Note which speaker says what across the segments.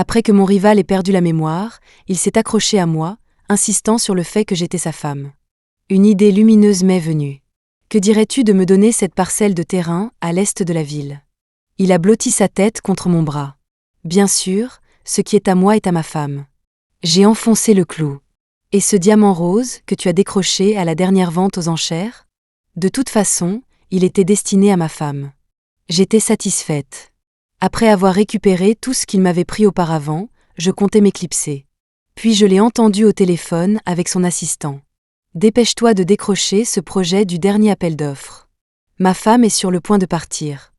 Speaker 1: Après que mon rival ait perdu la mémoire, il s'est accroché à moi, insistant sur le fait que j'étais sa femme. Une idée lumineuse m'est venue. Que dirais-tu de me donner cette parcelle de terrain à l'est de la ville? Il a blotti sa tête contre mon bras. Bien sûr, ce qui est à moi est à ma femme. J'ai enfoncé le clou. Et ce diamant rose que tu as décroché à la dernière vente aux enchères? De toute façon, il était destiné à ma femme. J'étais satisfaite. Après avoir récupéré tout ce qu'il m'avait pris auparavant, je comptais m'éclipser. Puis je l'ai entendu au téléphone avec son assistant. Dépêche-toi de décrocher ce projet du dernier appel d'offres. Ma femme est sur le point de partir.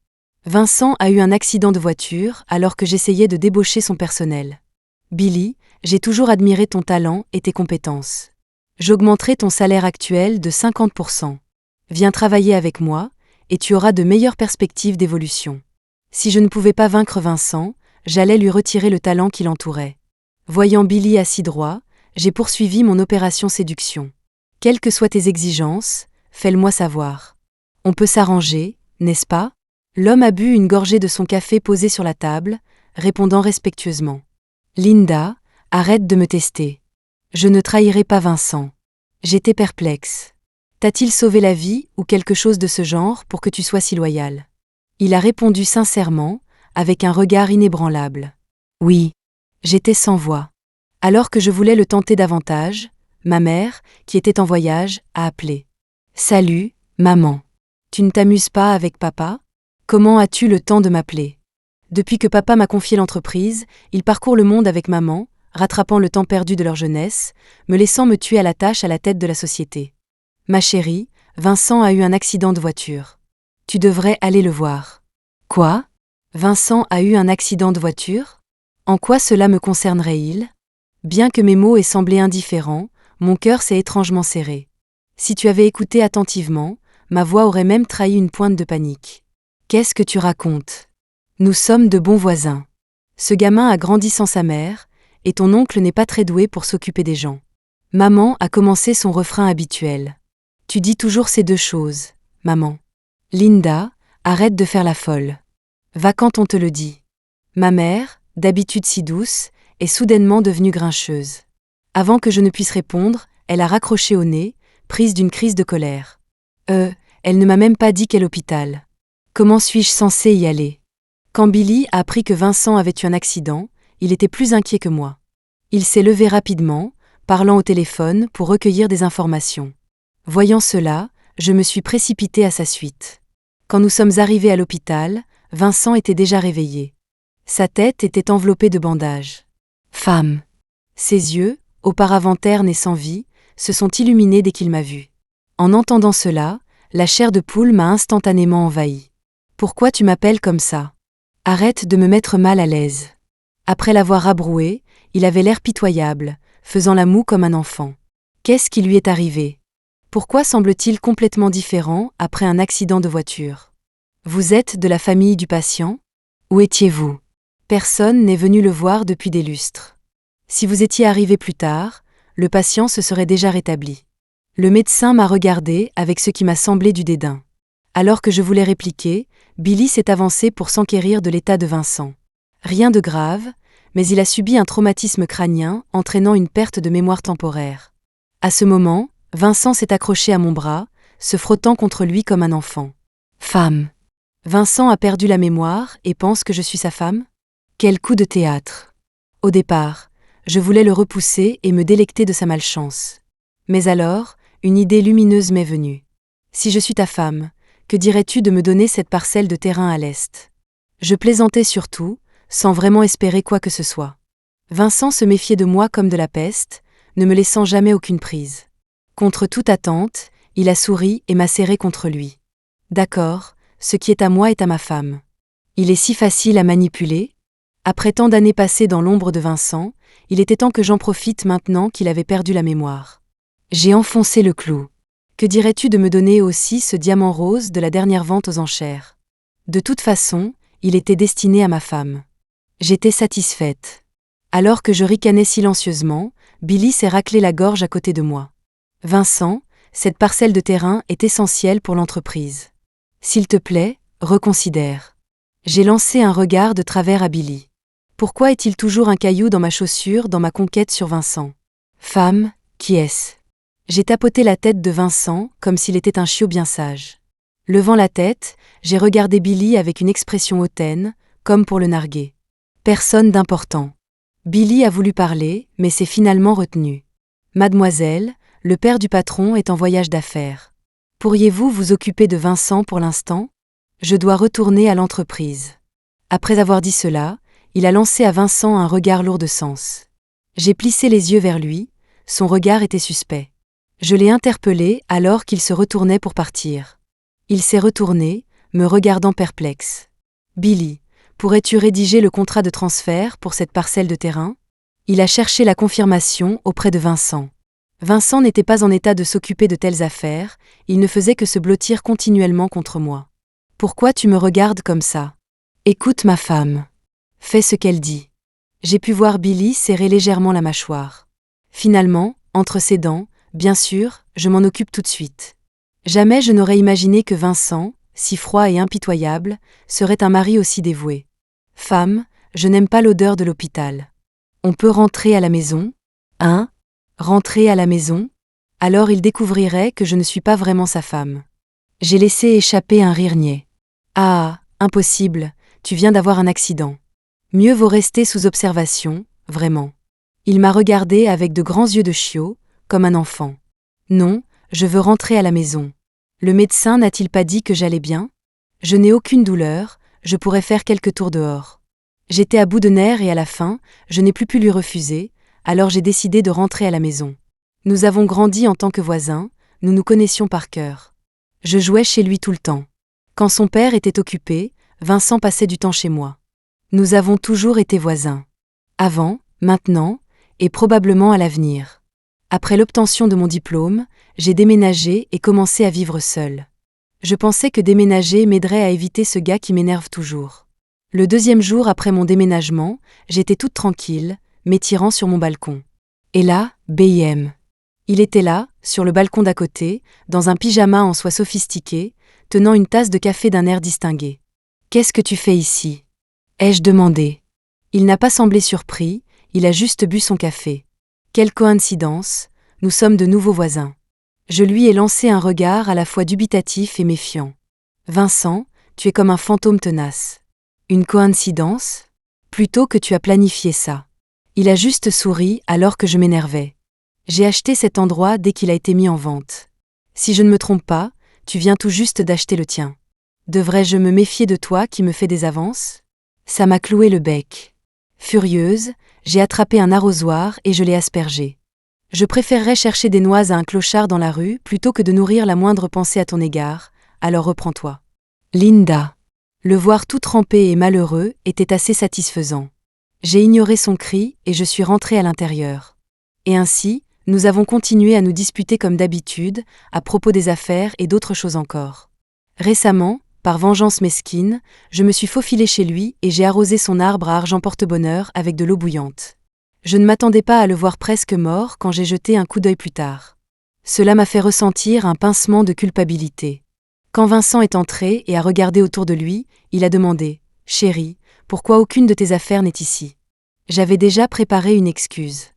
Speaker 1: Vincent a eu un accident de voiture alors que j'essayais de débaucher son personnel. Billy, j'ai toujours admiré ton talent et tes compétences. J'augmenterai ton salaire actuel de 50%. Viens travailler avec moi, et tu auras de meilleures perspectives d'évolution. Si je ne pouvais pas vaincre Vincent, j'allais lui retirer le talent qui l'entourait. Voyant Billy assis droit, j'ai poursuivi mon opération séduction. Quelles que soient tes exigences, fais-le-moi savoir. On peut s'arranger, n'est-ce pas? L'homme a bu une gorgée de son café posé sur la table, répondant respectueusement. Linda, arrête de me tester. Je ne trahirai pas Vincent. J'étais perplexe. T'a-t-il sauvé la vie ou quelque chose de ce genre pour que tu sois si loyal? Il a répondu sincèrement, avec un regard inébranlable. Oui. J'étais sans voix. Alors que je voulais le tenter davantage, ma mère, qui était en voyage, a appelé. Salut, maman. Tu ne t'amuses pas avec papa? Comment as-tu le temps de m'appeler? Depuis que papa m'a confié l'entreprise, il parcourt le monde avec maman, rattrapant le temps perdu de leur jeunesse, me laissant me tuer à la tâche à la tête de la société. Ma chérie, Vincent a eu un accident de voiture. Tu devrais aller le voir. Quoi? Vincent a eu un accident de voiture? En quoi cela me concernerait-il? Bien que mes mots aient semblé indifférents, mon cœur s'est étrangement serré. Si tu avais écouté attentivement, ma voix aurait même trahi une pointe de panique. Qu'est-ce que tu racontes? Nous sommes de bons voisins. Ce gamin a grandi sans sa mère, et ton oncle n'est pas très doué pour s'occuper des gens. Maman a commencé son refrain habituel. Tu dis toujours ces deux choses, maman. Linda, arrête de faire la folle. Va quand on te le dit. Ma mère, d'habitude si douce, est soudainement devenue grincheuse. Avant que je ne puisse répondre, elle a raccroché au nez, prise d'une crise de colère. Elle ne m'a même pas dit quel hôpital. Comment suis-je censée y aller? Quand Billy a appris que Vincent avait eu un accident, il était plus inquiet que moi. Il s'est levé rapidement, parlant au téléphone pour recueillir des informations. Voyant cela, je me suis précipitée à sa suite. Quand nous sommes arrivés à l'hôpital, Vincent était déjà réveillé. Sa tête était enveloppée de bandages. Femme. Ses yeux, auparavant ternes et sans vie, se sont illuminés dès qu'il m'a vue. En entendant cela, la chair de poule m'a instantanément envahie. Pourquoi tu m'appelles comme ça? Arrête de me mettre mal à l'aise. Après l'avoir rabroué, il avait l'air pitoyable, faisant la moue comme un enfant. Qu'est-ce qui lui est arrivé? Pourquoi semble-t-il complètement différent après un accident de voiture? Vous êtes de la famille du patient? Où étiez-vous? Personne n'est venu le voir depuis des lustres. Si vous étiez arrivé plus tard, le patient se serait déjà rétabli. Le médecin m'a regardé avec ce qui m'a semblé du dédain. Alors que je voulais répliquer, Billy s'est avancé pour s'enquérir de l'état de Vincent. Rien de grave, mais il a subi un traumatisme crânien entraînant une perte de mémoire temporaire. À ce moment, Vincent s'est accroché à mon bras, se frottant contre lui comme un enfant. Femme. Vincent a perdu la mémoire et pense que je suis sa femme? Quel coup de théâtre. Au départ, je voulais le repousser et me délecter de sa malchance. Mais alors, une idée lumineuse m'est venue. Si je suis ta femme, que dirais-tu de me donner cette parcelle de terrain à l'est? Je plaisantais surtout, sans vraiment espérer quoi que ce soit. Vincent se méfiait de moi comme de la peste, ne me laissant jamais aucune prise. Contre toute attente, il a souri et m'a serré contre lui. D'accord, ce qui est à moi est à ma femme. Il est si facile à manipuler? Après tant d'années passées dans l'ombre de Vincent, il était temps que j'en profite maintenant qu'il avait perdu la mémoire. J'ai enfoncé le clou. Que dirais-tu de me donner aussi ce diamant rose de la dernière vente aux enchères? De toute façon, il était destiné à ma femme. J'étais satisfaite. Alors que je ricanais silencieusement, Billy s'est raclé la gorge à côté de moi. Vincent, cette parcelle de terrain est essentielle pour l'entreprise. S'il te plaît, reconsidère. J'ai lancé un regard de travers à Billy. Pourquoi est-il toujours un caillou dans ma chaussure dans ma conquête sur Vincent? Femme, qui est-ce? J'ai tapoté la tête de Vincent comme s'il était un chiot bien sage. Levant la tête, j'ai regardé Billy avec une expression hautaine, comme pour le narguer. Personne d'important. Billy a voulu parler, mais s'est finalement retenu. Mademoiselle, le père du patron est en voyage d'affaires. Pourriez-vous vous occuper de Vincent pour l'instant? Je dois retourner à l'entreprise. Après avoir dit cela, il a lancé à Vincent un regard lourd de sens. J'ai plissé les yeux vers lui, son regard était suspect. Je l'ai interpellé alors qu'il se retournait pour partir. Il s'est retourné, me regardant perplexe. Billy, pourrais-tu rédiger le contrat de transfert pour cette parcelle de terrain? Il a cherché la confirmation auprès de Vincent. Vincent n'était pas en état de s'occuper de telles affaires, il ne faisait que se blottir continuellement contre moi. Pourquoi tu me regardes comme ça? Écoute ma femme. Fais ce qu'elle dit. J'ai pu voir Billy serrer légèrement la mâchoire. Finalement, entre ses dents, bien sûr, je m'en occupe tout de suite. Jamais je n'aurais imaginé que Vincent, si froid et impitoyable, serait un mari aussi dévoué. Femme, je n'aime pas l'odeur de l'hôpital. On peut rentrer à la maison? Hein? Rentrer à la maison? Alors il découvrirait que je ne suis pas vraiment sa femme. J'ai laissé échapper un rire niais. Ah, impossible, tu viens d'avoir un accident. Mieux vaut rester sous observation, vraiment. Il m'a regardé avec de grands yeux de chiot, comme un enfant. Non, je veux rentrer à la maison. Le médecin n'a-t-il pas dit que j'allais bien? Je n'ai aucune douleur, je pourrais faire quelques tours dehors. J'étais à bout de nerfs et à la fin, je n'ai plus pu lui refuser, alors j'ai décidé de rentrer à la maison. Nous avons grandi en tant que voisins, nous nous connaissions par cœur. Je jouais chez lui tout le temps. Quand son père était occupé, Vincent passait du temps chez moi. Nous avons toujours été voisins. Avant, maintenant, et probablement à l'avenir. Après l'obtention de mon diplôme, j'ai déménagé et commencé à vivre seule. Je pensais que déménager m'aiderait à éviter ce gars qui m'énerve toujours. Le deuxième jour après mon déménagement, j'étais toute tranquille, m'étirant sur mon balcon. Et là, BIM. Il était là, sur le balcon d'à côté, dans un pyjama en soie sophistiquée, tenant une tasse de café d'un air distingué. « Qu'est-ce que tu fais ici ?» ai-je demandé. Il n'a pas semblé surpris, il a juste bu son café. Quelle coïncidence, nous sommes de nouveaux voisins. Je lui ai lancé un regard à la fois dubitatif et méfiant. « Vincent, tu es comme un fantôme tenace. Une coïncidence? Plutôt que tu as planifié ça. » Il a juste souri alors que je m'énervais. J'ai acheté cet endroit dès qu'il a été mis en vente. Si je ne me trompe pas, tu viens tout juste d'acheter le tien. Devrais-je me méfier de toi qui me fais des avances? Ça m'a cloué le bec. Furieuse, j'ai attrapé un arrosoir et je l'ai aspergé. Je préférerais chercher des noix à un clochard dans la rue plutôt que de nourrir la moindre pensée à ton égard, alors reprends-toi. Linda. Le voir tout trempé et malheureux était assez satisfaisant. J'ai ignoré son cri et je suis rentrée à l'intérieur. Et ainsi, nous avons continué à nous disputer comme d'habitude, à propos des affaires et d'autres choses encore. Récemment, par vengeance mesquine, je me suis faufilée chez lui et j'ai arrosé son arbre à argent porte-bonheur avec de l'eau bouillante. Je ne m'attendais pas à le voir presque mort quand j'ai jeté un coup d'œil plus tard. Cela m'a fait ressentir un pincement de culpabilité. Quand Vincent est entré et a regardé autour de lui, il a demandé « Chérie, pourquoi aucune de tes affaires n'est ici ?» J'avais déjà préparé une excuse.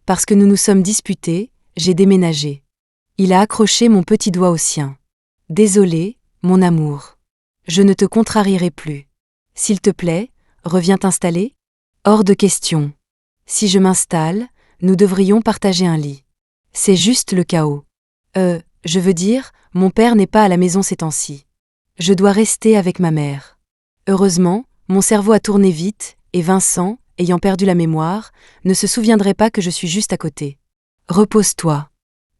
Speaker 1: Parce que nous nous sommes disputés, j'ai déménagé. Il a accroché mon petit doigt au sien. « Désolé, mon amour. Je ne te contrarierai plus. S'il te plaît, reviens t'installer? » Hors de question. Si je m'installe, nous devrions partager un lit. C'est juste le chaos. Je veux dire, mon père n'est pas à la maison ces temps-ci. Je dois rester avec ma mère. Heureusement, mon cerveau a tourné vite, et Vincent, ayant perdu la mémoire, ne se souviendrait pas que je suis juste à côté. Repose-toi.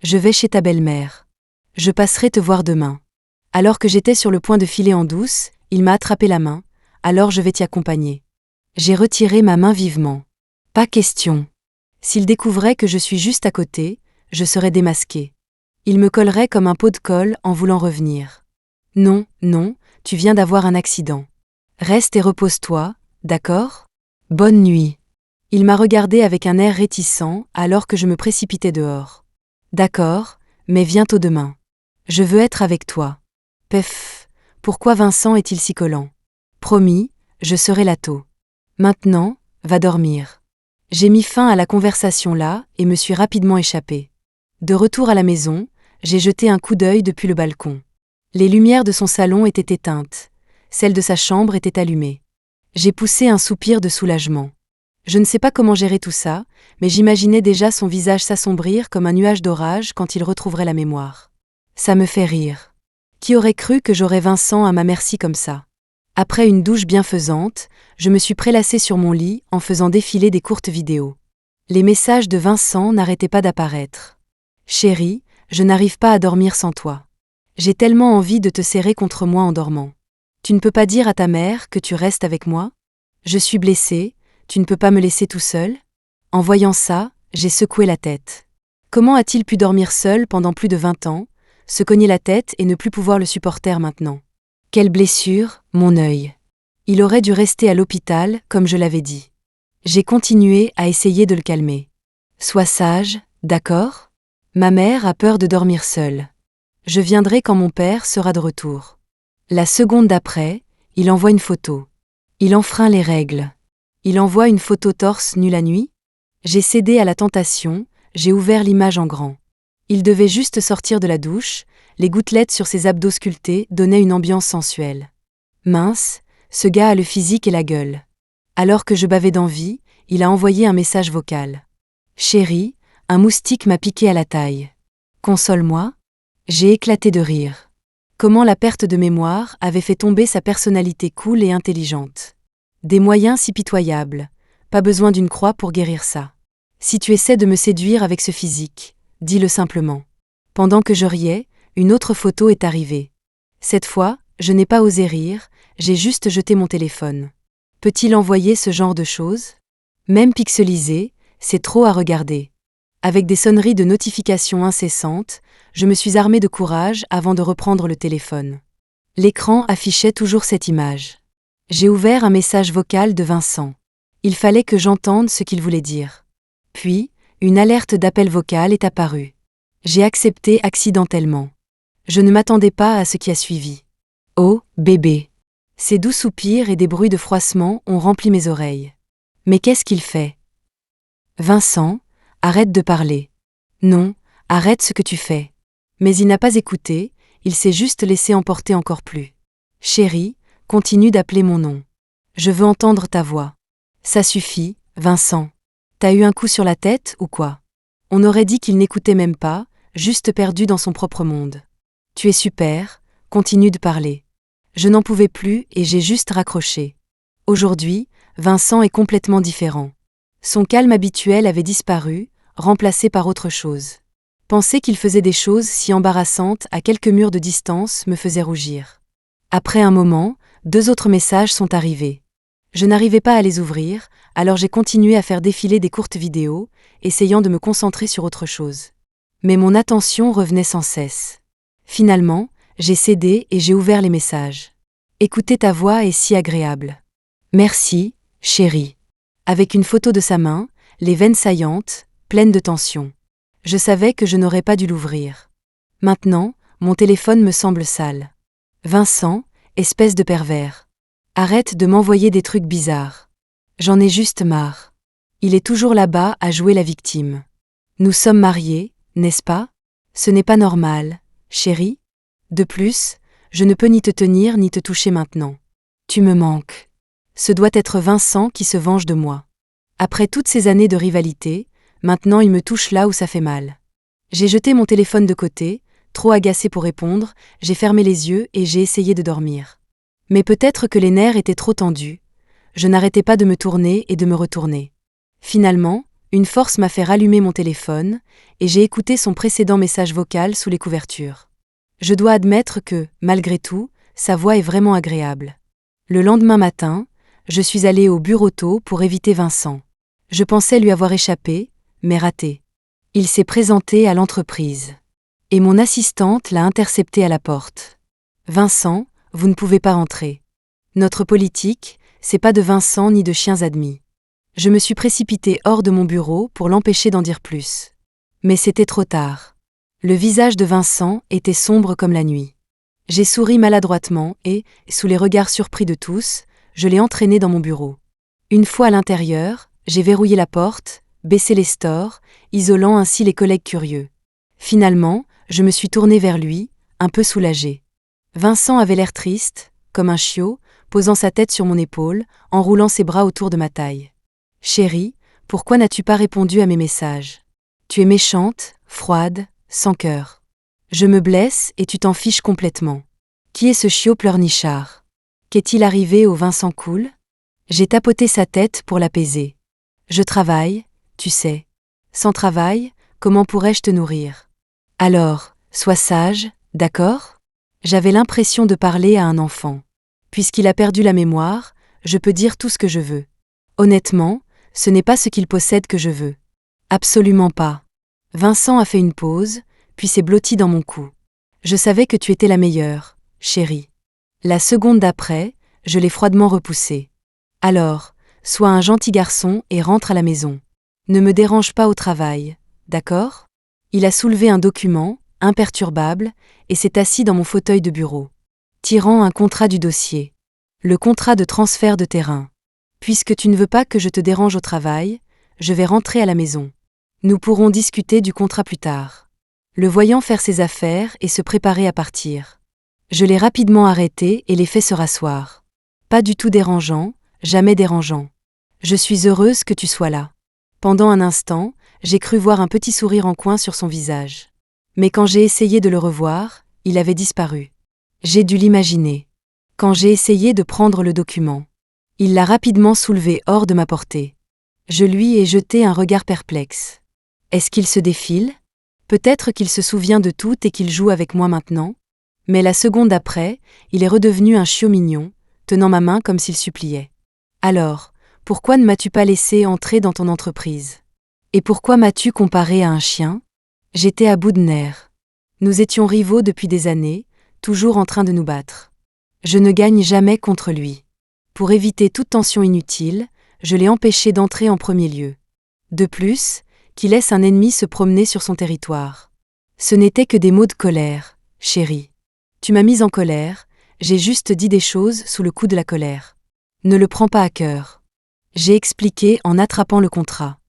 Speaker 1: Je vais chez ta belle-mère. Je passerai te voir demain. Alors que j'étais sur le point de filer en douce, il m'a attrapé la main, alors je vais t'y accompagner. J'ai retiré ma main vivement. Pas question. S'il découvrait que je suis juste à côté, je serais démasquée. Il me collerait comme un pot de colle en voulant revenir. Non, non, tu viens d'avoir un accident. Reste et repose-toi, d'accord? Bonne nuit. Il m'a regardé avec un air réticent alors que je me précipitais dehors. D'accord, mais viens tôt demain. Je veux être avec toi. Pef, pourquoi Vincent est-il si collant? Promis, je serai là tôt. Maintenant, Va dormir. J'ai mis fin à la conversation là et me suis rapidement échappée. De retour à la maison, j'ai jeté un coup d'œil depuis le balcon. Les lumières de son salon étaient éteintes. Celles de sa chambre étaient allumées. J'ai poussé un soupir de soulagement. Je ne sais pas comment gérer tout ça, mais j'imaginais déjà son visage s'assombrir comme un nuage d'orage quand il retrouverait la mémoire. Ça me fait rire. Qui aurait cru que j'aurais Vincent à ma merci comme ça? Après une douche bienfaisante, je me suis prélassée sur mon lit en faisant défiler des courtes vidéos. Les messages de Vincent n'arrêtaient pas d'apparaître. Chérie, je n'arrive pas à dormir sans toi. J'ai tellement envie de te serrer contre moi en dormant. Tu ne peux pas dire à ta mère que tu restes avec moi? Je suis blessée, tu ne peux pas me laisser tout seul? En voyant ça, j'ai secoué la tête. Comment a-t-il pu dormir seul pendant plus de 20 ans, se cogner la tête et ne plus pouvoir le supporter maintenant? Quelle blessure, mon œil. Il aurait dû rester à l'hôpital, comme je l'avais dit. J'ai continué à essayer de le calmer. Sois sage, d'accord? Ma mère a peur de dormir seule. Je viendrai quand mon père sera de retour. La seconde d'après, il envoie une photo. Il enfreint les règles. Il envoie une photo torse nu la nuit? J'ai cédé à la tentation, j'ai ouvert l'image en grand. Il devait juste sortir de la douche, les gouttelettes sur ses abdos sculptés donnaient une ambiance sensuelle. Mince, ce gars a le physique et la gueule. Alors que je bavais d'envie, il a envoyé un message vocal. Chérie, un moustique m'a piqué à la taille. Console-moi? J'ai éclaté de rire. Comment la perte de mémoire avait fait tomber sa personnalité cool et intelligente. Des moyens si pitoyables. Pas besoin d'une croix pour guérir ça. Si tu essaies de me séduire avec ce physique, dis-le simplement. Pendant que je riais, une autre photo est arrivée. Cette fois, je n'ai pas osé rire, j'ai juste jeté mon téléphone. Peut-il envoyer ce genre de choses? Même pixelisé, c'est trop à regarder. Avec des sonneries de notifications incessantes, je me suis armée de courage avant de reprendre le téléphone. L'écran affichait toujours cette image. J'ai ouvert un message vocal de Vincent. Il fallait que j'entende ce qu'il voulait dire. Puis, une alerte d'appel vocal est apparue. J'ai accepté accidentellement. Je ne m'attendais pas à ce qui a suivi. Oh, bébé. Ces doux soupirs et des bruits de froissement ont rempli mes oreilles. Mais qu'est-ce qu'il fait? Vincent, arrête de parler. Non, arrête ce que tu fais. Mais il n'a pas écouté, il s'est juste laissé emporter encore plus. Chérie, continue d'appeler mon nom. Je veux entendre ta voix. Ça suffit, Vincent. T'as eu un coup sur la tête ou quoi? On aurait dit qu'il n'écoutait même pas, juste perdu dans son propre monde. Tu es super, continue de parler. Je n'en pouvais plus et j'ai juste raccroché. Aujourd'hui, Vincent est complètement différent. Son calme habituel avait disparu, remplacé par autre chose. Penser qu'il faisait des choses si embarrassantes à quelques murs de distance me faisait rougir. Après un moment, 2 autres messages sont arrivés. Je n'arrivais pas à les ouvrir, alors j'ai continué à faire défiler des courtes vidéos, essayant de me concentrer sur autre chose. Mais mon attention revenait sans cesse. Finalement, j'ai cédé et j'ai ouvert les messages. Écouter ta voix est si agréable. Merci, chérie. Avec une photo de sa main, les veines saillantes, pleines de tension. Je savais que je n'aurais pas dû l'ouvrir. Maintenant, mon téléphone me semble sale. Vincent, espèce de pervers. Arrête de m'envoyer des trucs bizarres. J'en ai juste marre. Il est toujours là-bas à jouer la victime. Nous sommes mariés, n'est-ce pas? Ce n'est pas normal, chérie. De plus, je ne peux ni te tenir ni te toucher maintenant. Tu me manques. Ce doit être Vincent qui se venge de moi. Après toutes ces années de rivalité, maintenant il me touche là où ça fait mal. J'ai jeté mon téléphone de côté, trop agacée pour répondre, j'ai fermé les yeux et j'ai essayé de dormir. Mais peut-être que les nerfs étaient trop tendus. Je n'arrêtais pas de me tourner et de me retourner. Finalement, une force m'a fait rallumer mon téléphone, et j'ai écouté son précédent message vocal sous les couvertures. Je dois admettre que, malgré tout, sa voix est vraiment agréable. Le lendemain matin, je suis allée au bureau tôt pour éviter Vincent. Je pensais lui avoir échappé, mais raté. Il s'est présenté à l'entreprise. Et mon assistante l'a intercepté à la porte. Vincent, vous ne pouvez pas entrer. Notre politique, c'est pas de Vincent ni de chiens admis. Je me suis précipitée hors de mon bureau pour l'empêcher d'en dire plus. Mais c'était trop tard. Le visage de Vincent était sombre comme la nuit. J'ai souri maladroitement et, sous les regards surpris de tous, je l'ai entraîné dans mon bureau. Une fois à l'intérieur, j'ai verrouillé la porte, baissé les stores, isolant ainsi les collègues curieux. Finalement, je me suis tournée vers lui, un peu soulagée. Vincent avait l'air triste, comme un chiot, posant sa tête sur mon épaule, enroulant ses bras autour de ma taille. « Chérie, pourquoi n'as-tu pas répondu à mes messages ? Tu es méchante, froide, sans cœur. Je me blesse et tu t'en fiches complètement. Qui est ce chiot pleurnichard ? Qu'est-il arrivé au Vincent cool ? » J'ai tapoté sa tête pour l'apaiser. « Je travaille, tu sais. Sans travail, comment pourrais-je te nourrir ? Alors, sois sage, d'accord ? » J'avais l'impression de parler à un enfant. Puisqu'il a perdu la mémoire, je peux dire tout ce que je veux. Honnêtement, ce n'est pas ce qu'il possède que je veux. Absolument pas. Vincent a fait une pause, puis s'est blotti dans mon cou. Je savais que tu étais la meilleure, chérie. La seconde d'après, je l'ai froidement repoussé. Alors, sois un gentil garçon et rentre à la maison. Ne me dérange pas au travail, d'accord ? Il a soulevé un document, imperturbable, et s'est assis dans mon fauteuil de bureau. Tirant un contrat du dossier. Le contrat de transfert de terrain. Puisque tu ne veux pas que je te dérange au travail, je vais rentrer à la maison. Nous pourrons discuter du contrat plus tard. Le voyant faire ses affaires et se préparer à partir. Je l'ai rapidement arrêté et l'ai fait se rasseoir. Pas du tout dérangeant, jamais dérangeant. Je suis heureuse que tu sois là. Pendant un instant, j'ai cru voir un petit sourire en coin sur son visage. Mais quand j'ai essayé de le revoir, il avait disparu. J'ai dû l'imaginer. Quand j'ai essayé de prendre le document, il l'a rapidement soulevé hors de ma portée. Je lui ai jeté un regard perplexe. Est-ce qu'il se défile ? Peut-être qu'il se souvient de tout et qu'il joue avec moi maintenant ? Mais la seconde après, il est redevenu un chiot mignon, tenant ma main comme s'il suppliait. Alors, pourquoi ne m'as-tu pas laissé entrer dans ton entreprise ? Et pourquoi m'as-tu comparé à un chien ? J'étais à bout de nerfs. Nous étions rivaux depuis des années, toujours en train de nous battre. Je ne gagne jamais contre lui. Pour éviter toute tension inutile, je l'ai empêché d'entrer en premier lieu. De plus, qu'il laisse un ennemi se promener sur son territoire. Ce n'était que des mots de colère, chérie. Tu m'as mise en colère, j'ai juste dit des choses sous le coup de la colère. Ne le prends pas à cœur. J'ai expliqué en attrapant le contrat.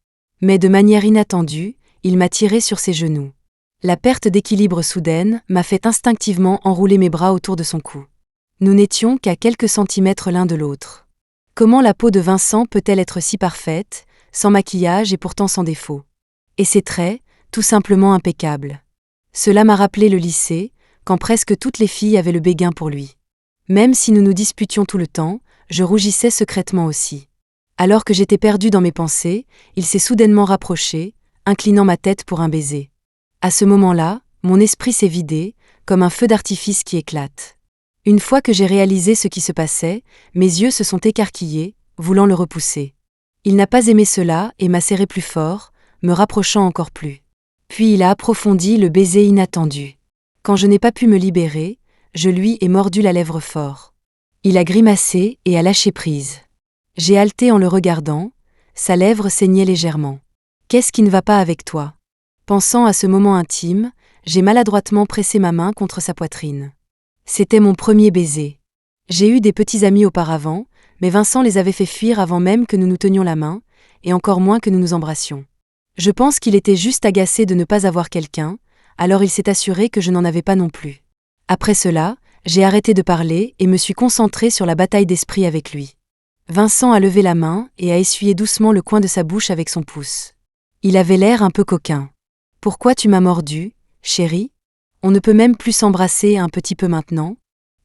Speaker 1: Mais de manière inattendue, il m'a tiré sur ses genoux. La perte d'équilibre soudaine m'a fait instinctivement enrouler mes bras autour de son cou. Nous n'étions qu'à quelques centimètres l'un de l'autre. Comment la peau de Vincent peut-elle être si parfaite, sans maquillage et pourtant sans défaut ? Et ses traits, tout simplement impeccables. Cela m'a rappelé le lycée, quand presque toutes les filles avaient le béguin pour lui. Même si nous nous disputions tout le temps, je rougissais secrètement aussi. Alors que j'étais perdue dans mes pensées, il s'est soudainement rapproché, inclinant ma tête pour un baiser. À ce moment-là, mon esprit s'est vidé, comme un feu d'artifice qui éclate. Une fois que j'ai réalisé ce qui se passait, mes yeux se sont écarquillés, voulant le repousser. Il n'a pas aimé cela et m'a serré plus fort, me rapprochant encore plus. Puis il a approfondi le baiser inattendu. Quand je n'ai pas pu me libérer, je lui ai mordu la lèvre fort. Il a grimacé et a lâché prise. J'ai haleté en le regardant, sa lèvre saignait légèrement. « Qu'est-ce qui ne va pas avec toi ?» Pensant à ce moment intime, j'ai maladroitement pressé ma main contre sa poitrine. C'était mon premier baiser. J'ai eu des petits amis auparavant, mais Vincent les avait fait fuir avant même que nous nous tenions la main, et encore moins que nous nous embrassions. Je pense qu'il était juste agacé de ne pas avoir quelqu'un, alors il s'est assuré que je n'en avais pas non plus. Après cela, j'ai arrêté de parler et me suis concentrée sur la bataille d'esprit avec lui. Vincent a levé la main et a essuyé doucement le coin de sa bouche avec son pouce. Il avait l'air un peu coquin. « Pourquoi tu m'as mordu, chérie ? On ne peut même plus s'embrasser un petit peu maintenant ? »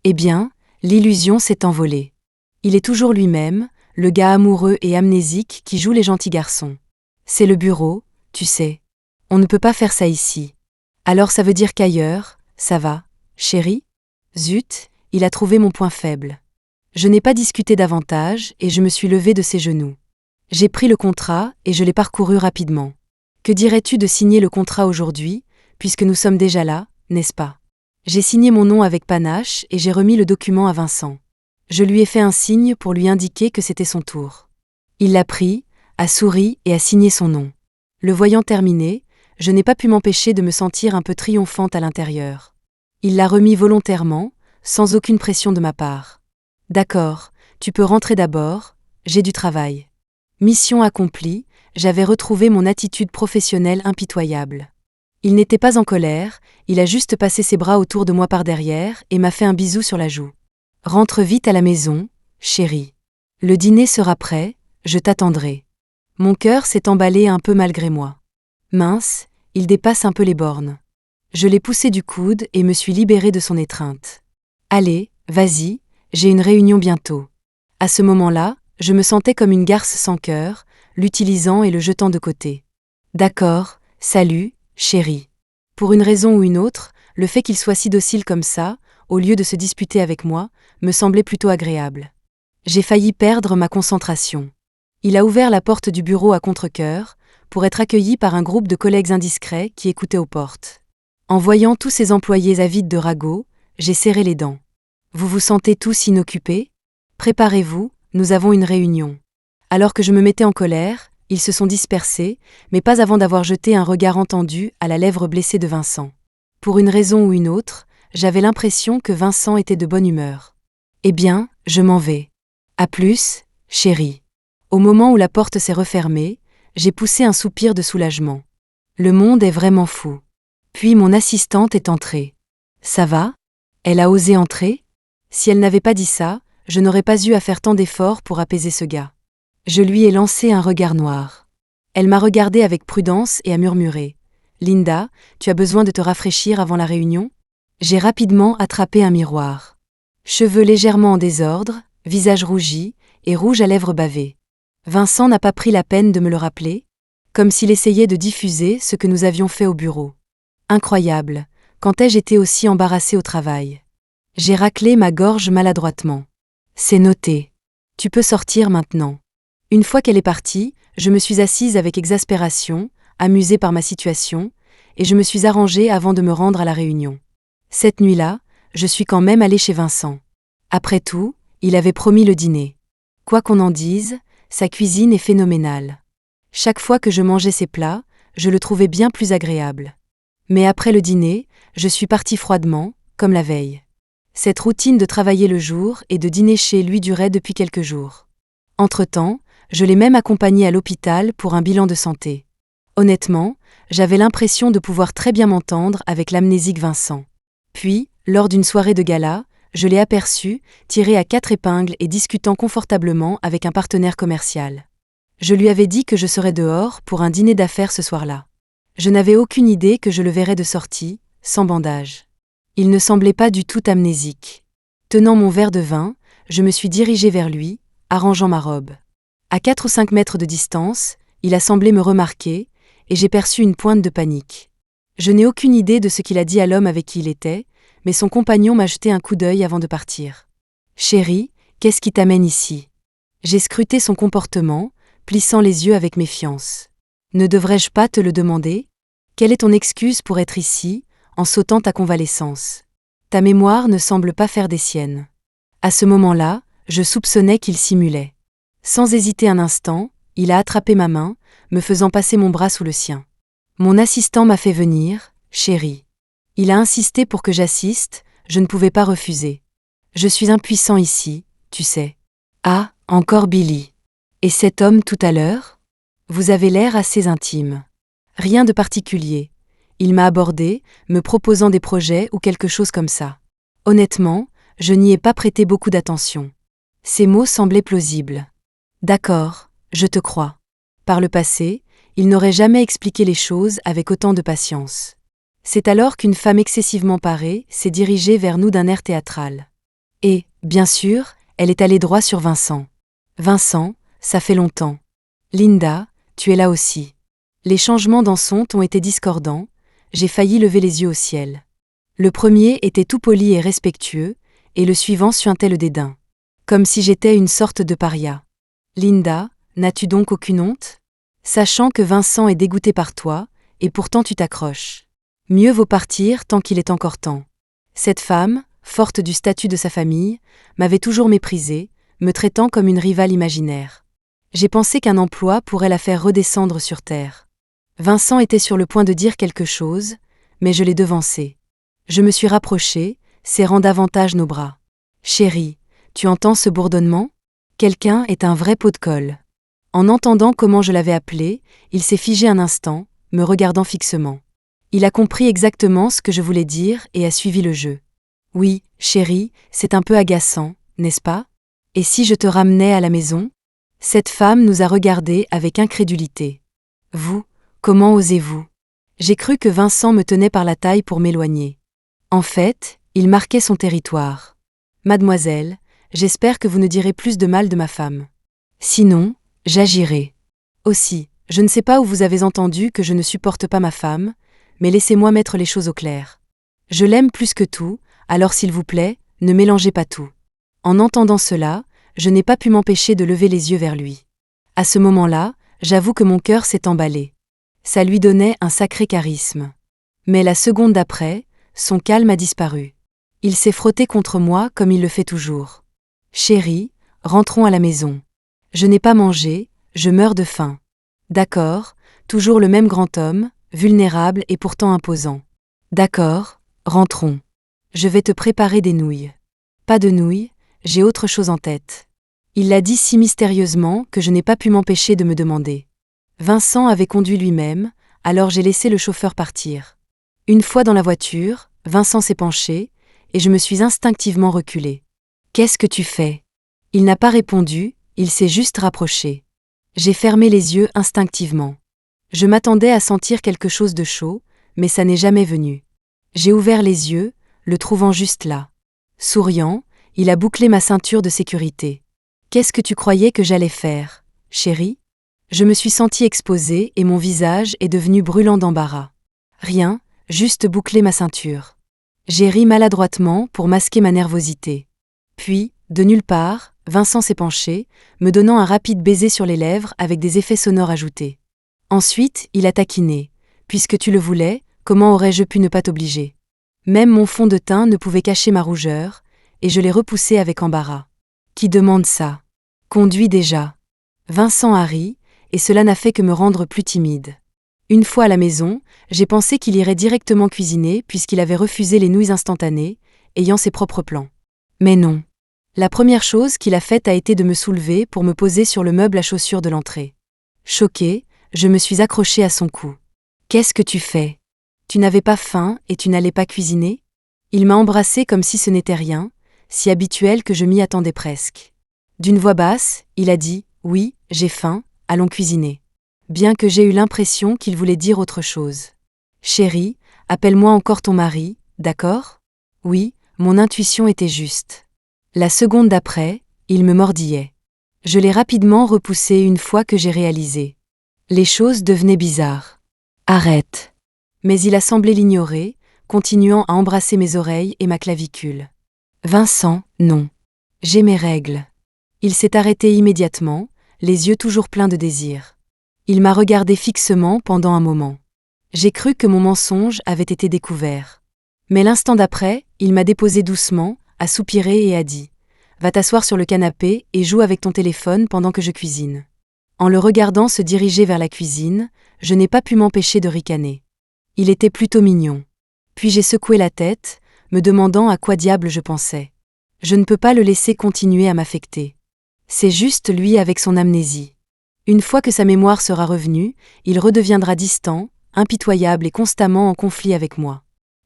Speaker 1: Eh bien, l'illusion s'est envolée. Il est toujours lui-même, le gars amoureux et amnésique qui joue les gentils garçons. C'est le bureau, tu sais. On ne peut pas faire ça ici. Alors ça veut dire qu'ailleurs, ça va, chérie ? Zut, il a trouvé mon point faible. Je n'ai pas discuté davantage et je me suis levée de ses genoux. J'ai pris le contrat et je l'ai parcouru rapidement. Que dirais-tu de signer le contrat aujourd'hui, puisque nous sommes déjà là, n'est-ce pas ? J'ai signé mon nom avec panache et j'ai remis le document à Vincent. Je lui ai fait un signe pour lui indiquer que c'était son tour. Il l'a pris, a souri et a signé son nom. Le voyant terminé, je n'ai pas pu m'empêcher de me sentir un peu triomphante à l'intérieur. Il l'a remis volontairement, sans aucune pression de ma part. « D'accord, tu peux rentrer d'abord, J'ai du travail. Mission accomplie, j'avais retrouvé mon attitude professionnelle impitoyable. Il n'était pas en colère, il a juste passé ses bras autour de moi par derrière et m'a fait un bisou sur la joue. Rentre vite à la maison, chérie. Le dîner sera prêt, je t'attendrai. Mon cœur s'est emballé un peu malgré moi. Mince, il dépasse un peu les bornes. Je l'ai poussé du coude et me suis libérée de son étreinte. Allez, vas-y, j'ai une réunion bientôt. À ce moment-là, je me sentais comme une garce sans cœur, l'utilisant et le jetant de côté. D'accord, salut, chérie. Pour une raison ou une autre, le fait qu'il soit si docile comme ça, au lieu de se disputer avec moi, me semblait plutôt agréable. J'ai failli perdre ma concentration. Il a ouvert la porte du bureau à contre-cœur, pour être accueilli par un groupe de collègues indiscrets qui écoutaient aux portes. En voyant tous ces employés avides de ragots, j'ai serré les dents. Vous vous sentez tous inoccupés ? Préparez-vous, nous avons une réunion. Alors que je me mettais en colère, ils se sont dispersés, mais pas avant d'avoir jeté un regard entendu à la lèvre blessée de Vincent. Pour une raison ou une autre, j'avais l'impression que Vincent était de bonne humeur. Eh bien, je m'en vais. À plus, chérie. Au moment où la porte s'est refermée, j'ai poussé un soupir de soulagement. Le monde est vraiment fou. Puis mon assistante est entrée. Ça va ? Elle a osé entrer ? Si elle n'avait pas dit ça, je n'aurais pas eu à faire tant d'efforts pour apaiser ce gars. Je lui ai lancé un regard noir. Elle m'a regardé avec prudence et a murmuré. « Linda, tu as besoin de te rafraîchir avant la réunion ?» J'ai rapidement attrapé un miroir. Cheveux légèrement en désordre, visage rougi et rouge à lèvres bavées. Vincent n'a pas pris la peine de me le rappeler, comme s'il essayait de diffuser ce que nous avions fait au bureau. Incroyable, quand ai-je été aussi embarrassée au travail ? J'ai raclé ma gorge maladroitement. C'est noté. Tu peux sortir maintenant. Une fois qu'elle est partie, je me suis assise avec exaspération, amusée par ma situation, et je me suis arrangée avant de me rendre à la réunion. Cette nuit-là, je suis quand même allée chez Vincent. Après tout, il avait promis le dîner. Quoi qu'on en dise, sa cuisine est phénoménale. Chaque fois que je mangeais ses plats, je le trouvais bien plus agréable. Mais après le dîner, je suis partie froidement, comme la veille. Cette routine de travailler le jour et de dîner chez lui durait depuis quelques jours. Entre-temps, je l'ai même accompagné à l'hôpital pour un bilan de santé. Honnêtement, j'avais l'impression de pouvoir très bien m'entendre avec l'amnésique Vincent. Puis, lors d'une soirée de gala, je l'ai aperçu, tiré à 4 épingles et discutant confortablement avec un partenaire commercial. Je lui avais dit que je serais dehors pour un dîner d'affaires ce soir-là. Je n'avais aucune idée que je le verrais de sortie, sans bandage. Il ne semblait pas du tout amnésique. Tenant mon verre de vin, je me suis dirigée vers lui, arrangeant ma robe. À 4 ou 5 mètres de distance, il a semblé me remarquer, et j'ai perçu une pointe de panique. Je n'ai aucune idée de ce qu'il a dit à l'homme avec qui il était, mais son compagnon m'a jeté un coup d'œil avant de partir. « Chérie, qu'est-ce qui t'amène ici ?» J'ai scruté son comportement, plissant les yeux avec méfiance. « Ne devrais-je pas te le demander ? Quelle est ton excuse pour être ici, en sautant ta convalescence ? Ta mémoire ne semble pas faire des siennes. » À ce moment-là, je soupçonnais qu'il simulait. Sans hésiter un instant, il a attrapé ma main, me faisant passer mon bras sous le sien. Mon assistant m'a fait venir, chérie. Il a insisté pour que j'assiste, je ne pouvais pas refuser. Je suis impuissant ici, tu sais. Ah, encore Billy. Et cet homme tout à l'heure ? Vous avez l'air assez intime. Rien de particulier. Il m'a abordé, me proposant des projets ou quelque chose comme ça. Honnêtement, je n'y ai pas prêté beaucoup d'attention. Ces mots semblaient plausibles. D'accord, je te crois. Par le passé, il n'aurait jamais expliqué les choses avec autant de patience. C'est alors qu'une femme excessivement parée s'est dirigée vers nous d'un air théâtral. Et, bien sûr, elle est allée droit sur Vincent. « Vincent, ça fait longtemps. Linda, tu es là aussi. » Les changements d'enceinte ont été discordants, j'ai failli lever les yeux au ciel. Le premier était tout poli et respectueux, et le suivant suintait le dédain. Comme si j'étais une sorte de paria. « Linda, n'as-tu donc aucune honte ? Sachant que Vincent est dégoûté par toi, et pourtant tu t'accroches. Mieux vaut partir tant qu'il est encore temps. » Cette femme, forte du statut de sa famille, m'avait toujours méprisée, me traitant comme une rivale imaginaire. J'ai pensé qu'un emploi pourrait la faire redescendre sur terre. Vincent était sur le point de dire quelque chose, mais je l'ai devancé. Je me suis rapprochée, serrant davantage nos bras. « Chérie, tu entends ce bourdonnement ? Quelqu'un est un vrai pot de colle. En entendant comment je l'avais appelé, il s'est figé un instant, me regardant fixement. Il a compris exactement ce que je voulais dire et a suivi le jeu. Oui, chérie, c'est un peu agaçant, n'est-ce pas? Et si je te ramenais à la maison? Cette femme nous a regardés avec incrédulité. Vous, comment osez-vous? J'ai cru que Vincent me tenait par la taille pour m'éloigner. En fait, il marquait son territoire. Mademoiselle, j'espère que vous ne direz plus de mal de ma femme. Sinon, j'agirai. Aussi, je ne sais pas où vous avez entendu que je ne supporte pas ma femme, mais laissez-moi mettre les choses au clair. Je l'aime plus que tout, alors s'il vous plaît, ne mélangez pas tout. En entendant cela, je n'ai pas pu m'empêcher de lever les yeux vers lui. À ce moment-là, j'avoue que mon cœur s'est emballé. Ça lui donnait un sacré charisme. Mais la seconde d'après, son calme a disparu. Il s'est frotté contre moi comme il le fait toujours. Chérie, rentrons à la maison. Je n'ai pas mangé, je meurs de faim. D'accord, toujours le même grand homme, vulnérable et pourtant imposant. D'accord, rentrons. Je vais te préparer des nouilles. Pas de nouilles, j'ai autre chose en tête. Il l'a dit si mystérieusement que je n'ai pas pu m'empêcher de me demander. Vincent avait conduit lui-même, alors j'ai laissé le chauffeur partir. Une fois dans la voiture, Vincent s'est penché, et je me suis instinctivement reculée. « Qu'est-ce que tu fais ?» Il n'a pas répondu, il s'est juste rapproché. J'ai fermé les yeux instinctivement. Je m'attendais à sentir quelque chose de chaud, mais ça n'est jamais venu. J'ai ouvert les yeux, le trouvant juste là. Souriant, il a bouclé ma ceinture de sécurité. « Qu'est-ce que tu croyais que j'allais faire, chérie ?» Je me suis sentie exposée et mon visage est devenu brûlant d'embarras. Rien, juste boucler ma ceinture. J'ai ri maladroitement pour masquer ma nervosité. Puis, de nulle part, Vincent s'est penché, me donnant un rapide baiser sur les lèvres avec des effets sonores ajoutés. Ensuite, il a taquiné. « Puisque tu le voulais, comment aurais-je pu ne pas t'obliger ?» Même mon fond de teint ne pouvait cacher ma rougeur, et je l'ai repoussé avec embarras. « Qui demande ça ? Conduis déjà. » Vincent a ri, et cela n'a fait que me rendre plus timide. Une fois à la maison, j'ai pensé qu'il irait directement cuisiner puisqu'il avait refusé les nouilles instantanées, ayant ses propres plans. Mais non. La première chose qu'il a faite a été de me soulever pour me poser sur le meuble à chaussures de l'entrée. Choquée, je me suis accrochée à son cou. « Qu'est-ce que tu fais ? Tu n'avais pas faim et tu n'allais pas cuisiner ?» Il m'a embrassée comme si ce n'était rien, si habituel que je m'y attendais presque. D'une voix basse, il a dit « Oui, j'ai faim, allons cuisiner. » Bien que j'ai eu l'impression qu'il voulait dire autre chose. « Chérie, appelle-moi encore ton mari, d'accord ? » Oui, mon intuition était juste. La seconde d'après, il me mordillait. Je l'ai rapidement repoussé une fois que j'ai réalisé. Les choses devenaient bizarres. « Arrête !» Mais il a semblé l'ignorer, continuant à embrasser mes oreilles et ma clavicule. « Vincent, non. J'ai mes règles. » Il s'est arrêté immédiatement, les yeux toujours pleins de désir. Il m'a regardé fixement pendant un moment. J'ai cru que mon mensonge avait été découvert. Mais l'instant d'après, il m'a déposé doucement, a soupiré et a dit « Va t'asseoir sur le canapé et joue avec ton téléphone pendant que je cuisine. » En le regardant se diriger vers la cuisine, je n'ai pas pu m'empêcher de ricaner. Il était plutôt mignon. Puis j'ai secoué la tête, me demandant à quoi diable je pensais. Je ne peux pas le laisser continuer à m'affecter. C'est juste lui avec son amnésie. Une fois que sa mémoire sera revenue, il redeviendra distant, impitoyable et constamment en conflit avec moi.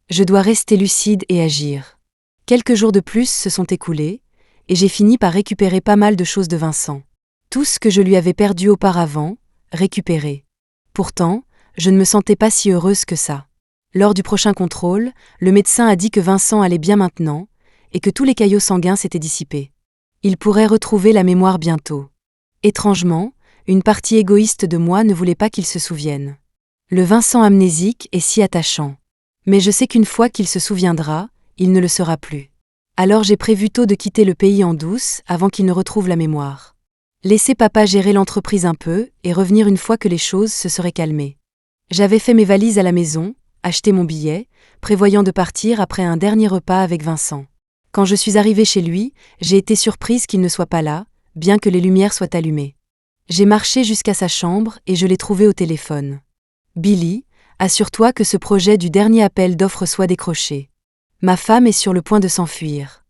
Speaker 1: Je dois rester lucide et agir. Quelques jours de plus se sont écoulés, et j'ai fini par récupérer pas mal de choses de Vincent. Tout ce que je lui avais perdu auparavant, récupéré. Pourtant, je ne me sentais pas si heureuse que ça. Lors du prochain contrôle, le médecin a dit que Vincent allait bien maintenant, et que tous les caillots sanguins s'étaient dissipés. Il pourrait retrouver la mémoire bientôt. Étrangement, une partie égoïste de moi ne voulait pas qu'il se souvienne. Le Vincent amnésique est si attachant. Mais je sais qu'une fois qu'il se souviendra, il ne le sera plus. Alors j'ai prévu tôt de quitter le pays en douce avant qu'il ne retrouve la mémoire. Laisser papa gérer l'entreprise un peu et revenir une fois que les choses se seraient calmées. J'avais fait mes valises à la maison, acheté mon billet, prévoyant de partir après un dernier repas avec Vincent. Quand je suis arrivée chez lui, j'ai été surprise qu'il ne soit pas là, bien que les lumières soient allumées. J'ai marché jusqu'à sa chambre et je l'ai trouvé au téléphone. « Billy, assure-toi que ce projet du dernier appel d'offres soit décroché. Ma femme est sur le point de s'enfuir.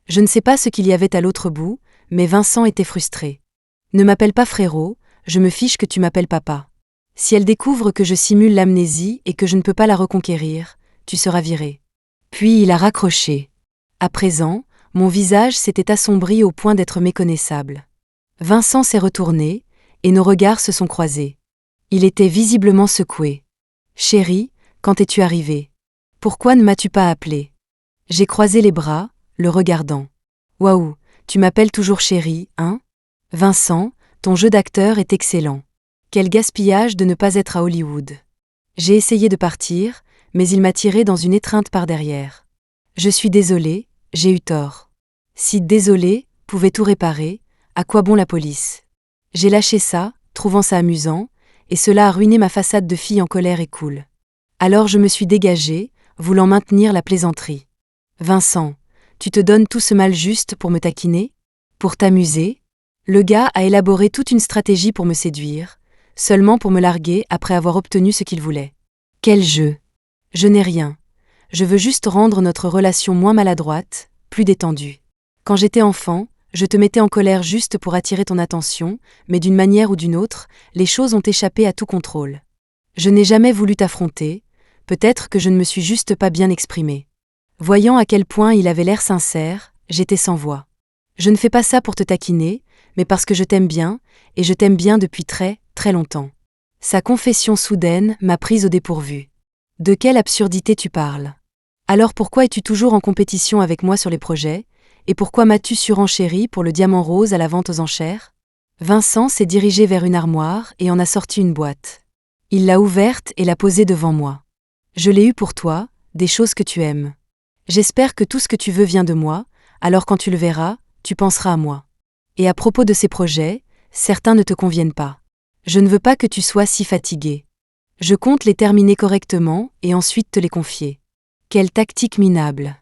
Speaker 1: Je ne sais pas ce qu'il y avait à l'autre bout, mais Vincent était frustré. Ne m'appelle pas frérot, je me fiche que tu m'appelles papa. Si elle découvre que je simule l'amnésie et que je ne peux pas la reconquérir, tu seras viré. Puis il a raccroché. À présent, mon visage s'était assombri au point d'être méconnaissable. Vincent s'est retourné, et nos regards se sont croisés. Il était visiblement secoué. Chérie, quand es-tu arrivée? Pourquoi ne m'as-tu pas appelé? J'ai croisé les bras, le regardant. Waouh, tu m'appelles toujours chérie, hein? Vincent, ton jeu d'acteur est excellent. Quel gaspillage de ne pas être à Hollywood. J'ai essayé de partir, mais il m'a tiré dans une étreinte par derrière. Je suis désolée, j'ai eu tort. Si désolée pouvait tout réparer, à quoi bon la police? J'ai lâché ça, trouvant ça amusant, et cela a ruiné ma façade de fille en colère et cool. Alors je me suis dégagée, voulant maintenir la plaisanterie. Vincent, tu te donnes tout ce mal juste pour me taquiner? Pour t'amuser? Le gars a élaboré toute une stratégie pour me séduire, seulement pour me larguer après avoir obtenu ce qu'il voulait. Quel jeu! Je n'ai rien. Je veux juste rendre notre relation moins maladroite, plus détendue. Quand j'étais enfant, je te mettais en colère juste pour attirer ton attention, mais d'une manière ou d'une autre, les choses ont échappé à tout contrôle. Je n'ai jamais voulu t'affronter, peut-être que je ne me suis juste pas bien exprimée. Voyant à quel point il avait l'air sincère, j'étais sans voix. Je ne fais pas ça pour te taquiner, mais parce que je t'aime bien, et je t'aime bien depuis très, très longtemps. Sa confession soudaine m'a prise au dépourvu. De quelle absurdité tu parles? Alors pourquoi es-tu toujours en compétition avec moi sur les projets? Et pourquoi m'as-tu surenchéri pour le diamant rose à la vente aux enchères? Vincent s'est dirigé vers une armoire et en a sorti une boîte. Il l'a ouverte et l'a posée devant moi. Je l'ai eue pour toi, des choses que tu aimes. J'espère que tout ce que tu veux vient de moi, alors quand tu le verras, tu penseras à moi. Et à propos de ces projets, certains ne te conviennent pas. Je ne veux pas que tu sois si fatigué. Je compte les terminer correctement et ensuite te les confier. Quelle tactique minable.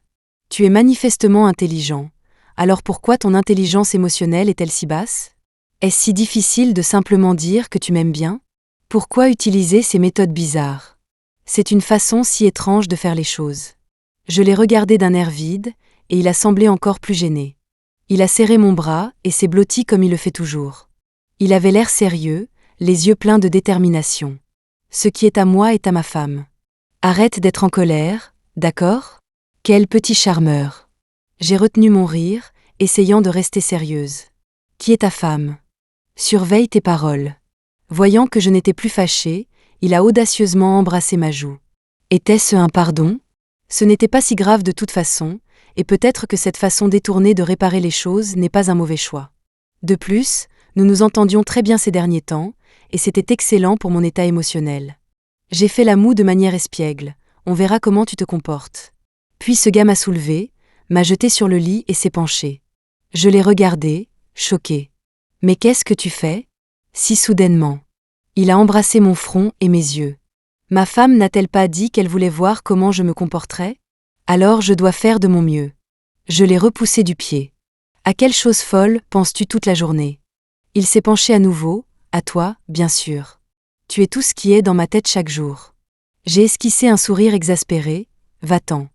Speaker 1: Tu es manifestement intelligent. Alors pourquoi ton intelligence émotionnelle est-elle si basse? Est-ce si difficile de simplement dire que tu m'aimes bien? Pourquoi utiliser ces méthodes bizarres? C'est une façon si étrange de faire les choses. Je l'ai regardé d'un air vide, et il a semblé encore plus gêné. Il a serré mon bras et s'est blotti comme il le fait toujours. Il avait l'air sérieux, les yeux pleins de détermination. Ce qui est à moi est à ma femme. Arrête d'être en colère, d'accord? Quel petit charmeur. J'ai retenu mon rire, essayant de rester sérieuse. Qui est ta femme? Surveille tes paroles. Voyant que je n'étais plus fâchée, il a audacieusement embrassé ma joue. Était-ce un pardon? Ce n'était pas si grave de toute façon, et peut-être que cette façon détournée de réparer les choses n'est pas un mauvais choix. De plus, nous nous entendions très bien ces derniers temps, et c'était excellent pour mon état émotionnel. J'ai fait la moue de manière espiègle, on verra comment tu te comportes. Puis ce gars m'a soulevée, m'a jetée sur le lit et s'est penché. Je l'ai regardé, choquée. Mais qu'est-ce que tu fais? Si soudainement. Il a embrassé mon front et mes yeux. Ma femme n'a-t-elle pas dit qu'elle voulait voir comment je me comporterais? Alors je dois faire de mon mieux. Je l'ai repoussé du pied. À quelle chose folle penses-tu toute la journée? Il s'est penché à nouveau, à toi, bien sûr. Tu es tout ce qui est dans ma tête chaque jour. J'ai esquissé un sourire exaspéré, va-t'en.